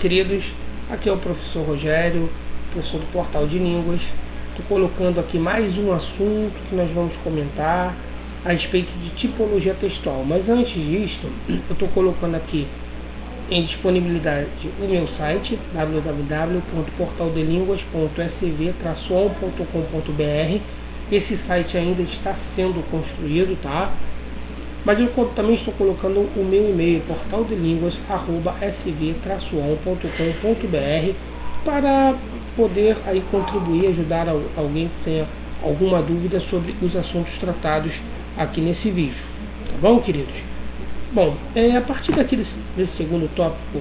queridos, aqui é o professor Rogério, professor do Portal de Línguas. Estou colocando aqui mais um assunto que nós vamos comentar a respeito de tipologia textual. Mas antes disso, eu estou colocando aqui em disponibilidade o meu site www.portaldelinguas.sv-on.com.br. Esse site ainda está sendo construído, tá? Mas eu também estou colocando o meu e-mail, portaldelinguas@sv-on.com.br, para poder aí contribuir, ajudar alguém que tenha alguma dúvida sobre os assuntos tratados aqui nesse vídeo. Tá bom, queridos? Bom, a partir daqui desse segundo tópico,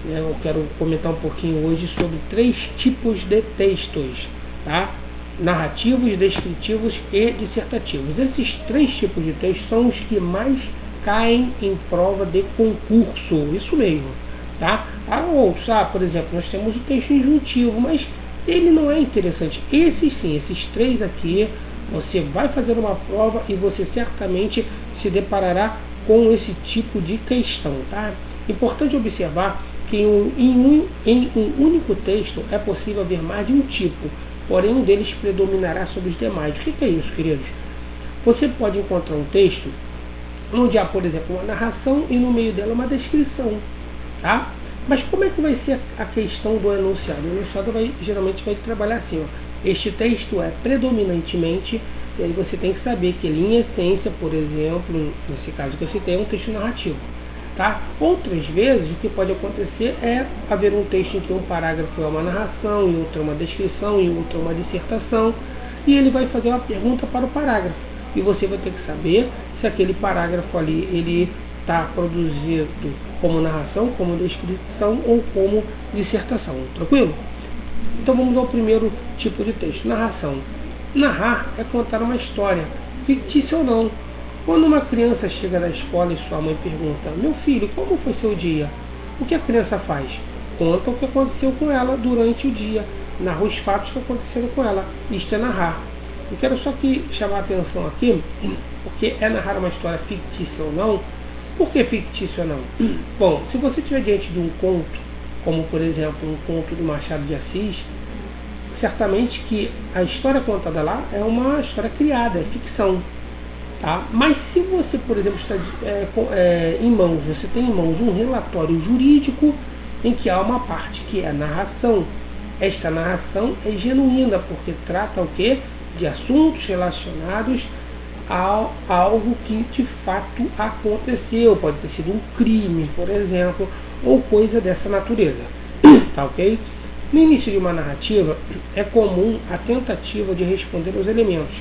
eu quero comentar um pouquinho hoje sobre 3 tipos de textos, tá? Narrativos, descritivos e dissertativos. Esses 3 tipos de textos são os que mais caem em prova de concurso, isso mesmo, tá? Por exemplo, nós temos o texto injuntivo, mas ele não é interessante. Esses sim, esses 3 aqui, você vai fazer uma prova e você certamente se deparará com esse tipo de questão, tá? Importante observar que em um único texto é possível haver mais de um tipo, porém um deles predominará sobre os demais. O que é isso, queridos? Você pode encontrar um texto onde há, por exemplo, uma narração e no meio dela uma descrição, tá? Mas como é que vai ser a questão do enunciado? O enunciado geralmente vai trabalhar assim, ó. Este texto é predominantemente, e aí você tem que saber que ele, em essência, por exemplo, nesse caso que eu citei, é um texto narrativo. Tá? Outras vezes, o que pode acontecer é haver um texto em que um parágrafo é uma narração, em outro é uma descrição, em outro é uma dissertação, e ele vai fazer uma pergunta para o parágrafo. E você vai ter que saber se aquele parágrafo ali ele está produzido como narração, como descrição ou como dissertação. Tranquilo? Então vamos ao primeiro tipo de texto, narração. Narrar é contar uma história, fictícia ou não. Quando uma criança chega da escola e sua mãe pergunta: meu filho, como foi seu dia? O que a criança faz? Conta o que aconteceu com ela durante o dia, narra os fatos que aconteceram com ela. Isto é narrar. Eu quero só que chamar a atenção aqui, porque é narrar uma história fictícia ou não. Por que fictícia ou não? Bom, se você estiver diante de um conto, como por exemplo um conto do Machado de Assis, certamente que a história contada lá é uma história criada, é ficção. Tá? Mas se você, por exemplo, está em mãos, você tem em mãos um relatório jurídico em que há uma parte que é a narração. Esta narração é genuína, porque trata o quê? De assuntos relacionados a algo que de fato aconteceu. Pode ter sido um crime, por exemplo, ou coisa dessa natureza. Tá, ok? No início de uma narrativa, é comum a tentativa de responder aos elementos: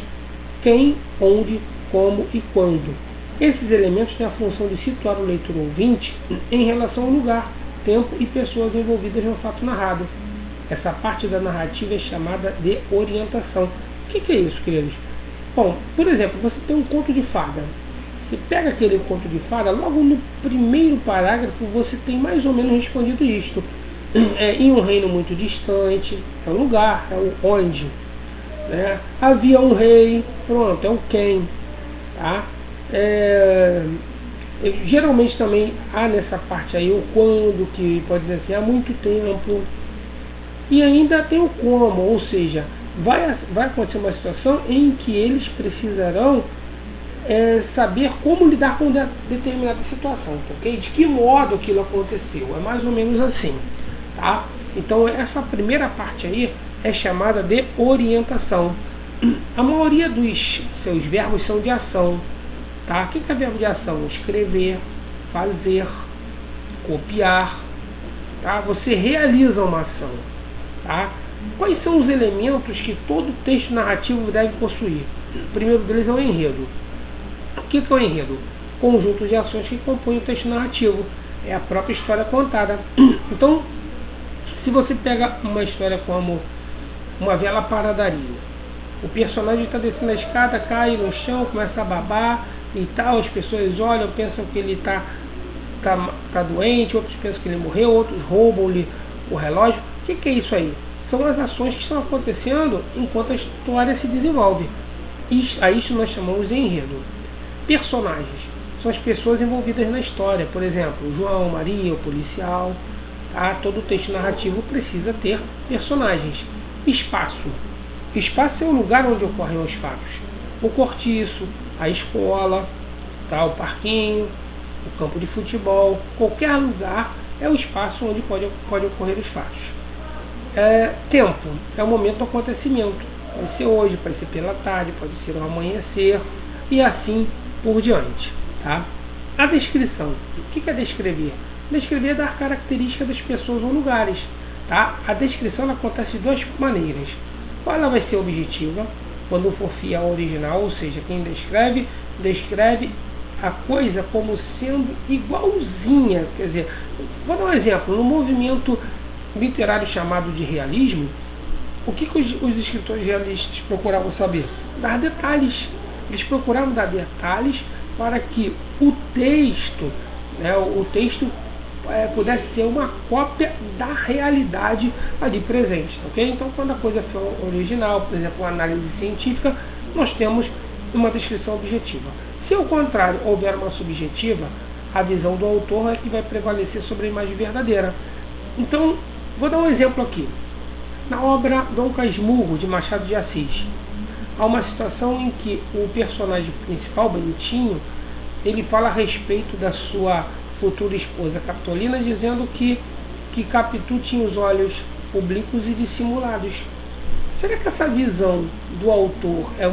quem, onde, como e quando. Esses elementos têm a função de situar o leitor ouvinte em relação ao lugar, tempo e pessoas envolvidas no fato narrado. Essa parte da narrativa é chamada de orientação. O que é isso, queridos? Bom, por exemplo, você tem um conto de fada. Você pega aquele conto de fada, logo no primeiro parágrafo você tem mais ou menos respondido isto. Em um reino muito distante, é um lugar, é um onde. Né? Havia um rei, pronto, é um quem. Tá? Geralmente também há nessa parte aí o quando, que pode dizer assim, há muito tempo. E ainda tem o como, ou seja, vai acontecer uma situação em que eles precisarão saber como lidar com determinada situação, ok? De que modo aquilo aconteceu, é mais ou menos assim, tá? Então essa primeira parte aí é chamada de orientação. A maioria dos seus verbos são de ação, tá? O que é verbo de ação? Escrever, fazer, copiar, tá? Você realiza uma ação, tá? Quais são os elementos que todo texto narrativo deve possuir? O primeiro deles é o enredo. O que é o enredo? Conjunto de ações que compõem o texto narrativo. É a própria história contada. Então, se você pega uma história como uma vela paradaria, o personagem está descendo a escada, cai no chão, começa a babar e tal, as pessoas olham, pensam que ele está doente, outros pensam que ele morreu, outros roubam-lhe o relógio. O que é isso aí? São as ações que estão acontecendo enquanto a história se desenvolve. A isso nós chamamos de enredo. Personagens são as pessoas envolvidas na história, por exemplo, João, Maria, o policial. Tá? Todo texto narrativo precisa ter personagens. Espaço. Espaço é o lugar onde ocorrem os fatos. O cortiço, a escola, tá? O parquinho, o campo de futebol, qualquer lugar é o espaço onde pode ocorrer os fatos. Tempo é o momento do acontecimento. Pode ser hoje, pode ser pela tarde, pode ser ao amanhecer e assim por diante. Tá? A descrição. O que é descrever? Descrever é dar características das pessoas ou lugares. Tá? A descrição acontece de duas maneiras. Ou ela vai ser objetiva, quando for fiel ao original, ou seja, quem descreve a coisa como sendo igualzinha. Quer dizer, vou dar um exemplo. No movimento literário chamado de realismo, o que os escritores realistas procuravam saber? Dar detalhes. Eles procuravam dar detalhes para que o texto pudesse ser uma cópia da realidade ali presente, ok? Então, quando a coisa for original, por exemplo, uma análise científica, nós temos uma descrição objetiva. Se ao contrário houver uma subjetiva, a visão do autor é que vai prevalecer sobre a imagem verdadeira. Então, vou dar um exemplo aqui. Na obra Dom Casmurro, de Machado de Assis, há uma situação em que o personagem principal, Benitinho, ele fala a respeito da sua futura esposa Capitolina, dizendo que Capitu tinha os olhos oblíquos e dissimulados. Será que essa visão do autor é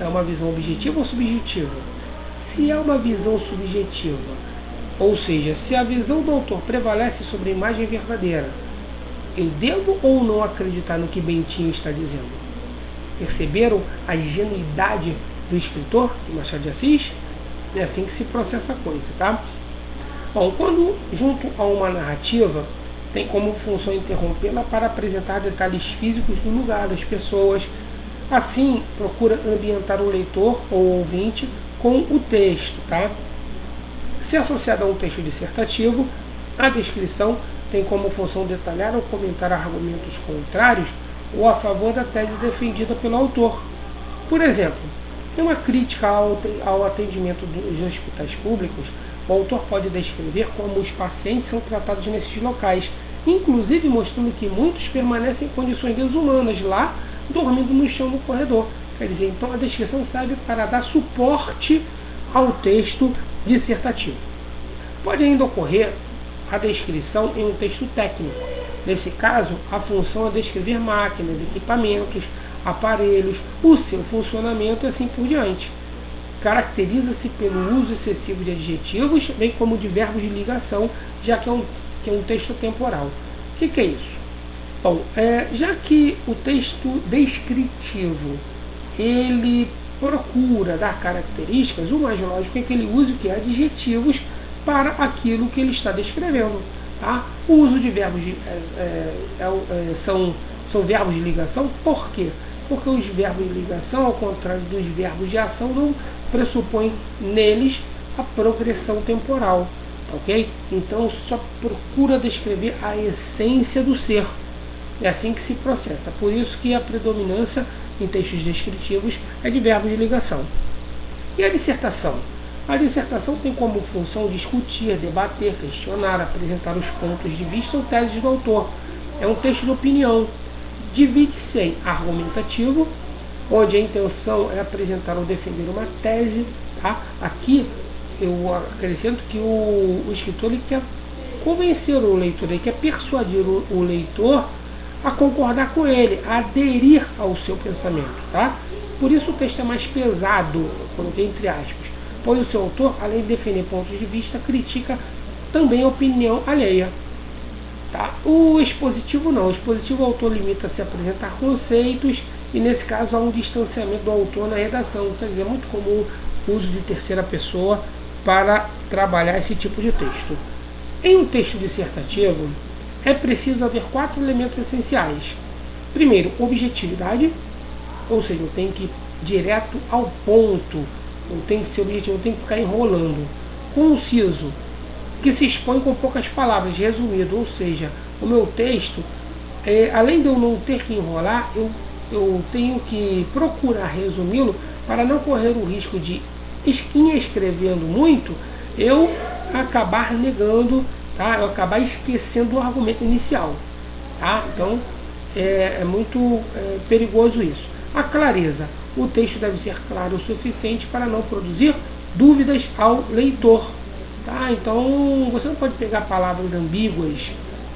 uma visão objetiva ou subjetiva? Se é uma visão subjetiva, ou seja, se a visão do autor prevalece sobre a imagem verdadeira, eu devo ou não acreditar no que Bentinho está dizendo? Perceberam a ingenuidade do escritor, Machado de Assis? É assim que se processa a coisa, tá? Bom, quando junto a uma narrativa, tem como função interrompê-la para apresentar detalhes físicos do lugar, das pessoas. Assim, procura ambientar o leitor ou ouvinte com o texto, tá? Se associada a um texto dissertativo, a descrição tem como função detalhar ou comentar argumentos contrários ou a favor da tese defendida pelo autor. Por exemplo, em uma crítica ao atendimento dos hospitais públicos, o autor pode descrever como os pacientes são tratados nesses locais, inclusive mostrando que muitos permanecem em condições desumanas lá, dormindo no chão no corredor. Quer dizer, então a descrição serve para dar suporte ao texto dissertativo. Pode ainda ocorrer a descrição em um texto técnico. Nesse caso, a função é descrever máquinas, equipamentos, aparelhos, o seu funcionamento e assim por diante. Caracteriza-se pelo uso excessivo de adjetivos, bem como de verbos de ligação, já que é um texto temporal. O que é isso? Bom, já que o texto descritivo ele procura dar características, o mais lógico é que ele use o que? Adjetivos para aquilo que ele está descrevendo. Tá? O uso de verbos são verbos de ligação. Por quê? Porque os verbos de ligação, ao contrário dos verbos de ação, não pressupõem neles a progressão temporal. Ok? Então só procura descrever a essência do ser. É assim que se processa. Por isso que a predominância em textos descritivos é de verbos de ligação. E a dissertação? A dissertação tem como função discutir, debater, questionar, apresentar os pontos de vista ou teses do autor. É um texto de opinião. Divide-se em argumentativo, onde a intenção é apresentar ou defender uma tese. Tá? Aqui eu acrescento que o escritor ele quer convencer o leitor, ele quer persuadir o leitor a concordar com ele, a aderir ao seu pensamento. Tá? Por isso o texto é mais pesado, coloquei entre aspas, pois o seu autor, além de defender pontos de vista, critica também a opinião alheia. Tá? O expositivo não. O expositivo, o autor limita-se a apresentar conceitos e, nesse caso, há um distanciamento do autor na redação. Quer dizer, é muito comum o uso de terceira pessoa para trabalhar esse tipo de texto. Em um texto dissertativo, é preciso haver 4 elementos essenciais. Primeiro, objetividade, ou seja, eu tenho que ir direto ao ponto, não tem que ser objetivo, não tem que ficar enrolando. Conciso, que se expõe com poucas palavras, resumido, ou seja, o meu texto, além de eu não ter que enrolar, eu tenho que procurar resumi-lo para não correr o risco de, em escrevendo muito, eu acabar negando tá? Eu acabar esquecendo o argumento inicial, tá? Então é muito perigoso isso. A clareza. O texto deve ser claro o suficiente para não produzir dúvidas ao leitor, tá? Então você não pode pegar palavras ambíguas,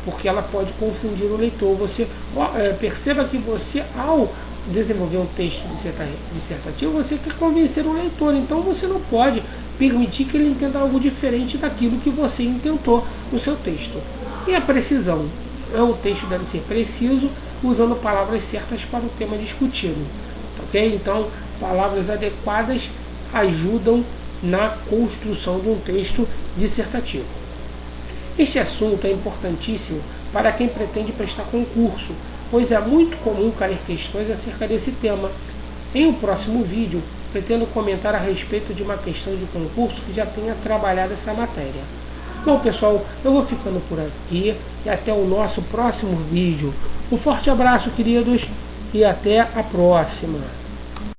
porque ela pode confundir o leitor. Você perceba que você, ao desenvolver um texto dissertativo, você quer convencer o leitor, então você não pode permitir que ele entenda algo diferente daquilo que você intentou no seu texto. E a precisão. O texto deve ser preciso, usando palavras certas para o tema discutido. Ok? Então, palavras adequadas ajudam na construção de um texto dissertativo. Este assunto é importantíssimo para quem pretende prestar concurso, pois é muito comum cair questões acerca desse tema. Em um próximo vídeo, pretendo comentar a respeito de uma questão de concurso que já tenha trabalhado essa matéria. Bom, pessoal, eu vou ficando por aqui e até o nosso próximo vídeo. Um forte abraço, queridos, e até a próxima.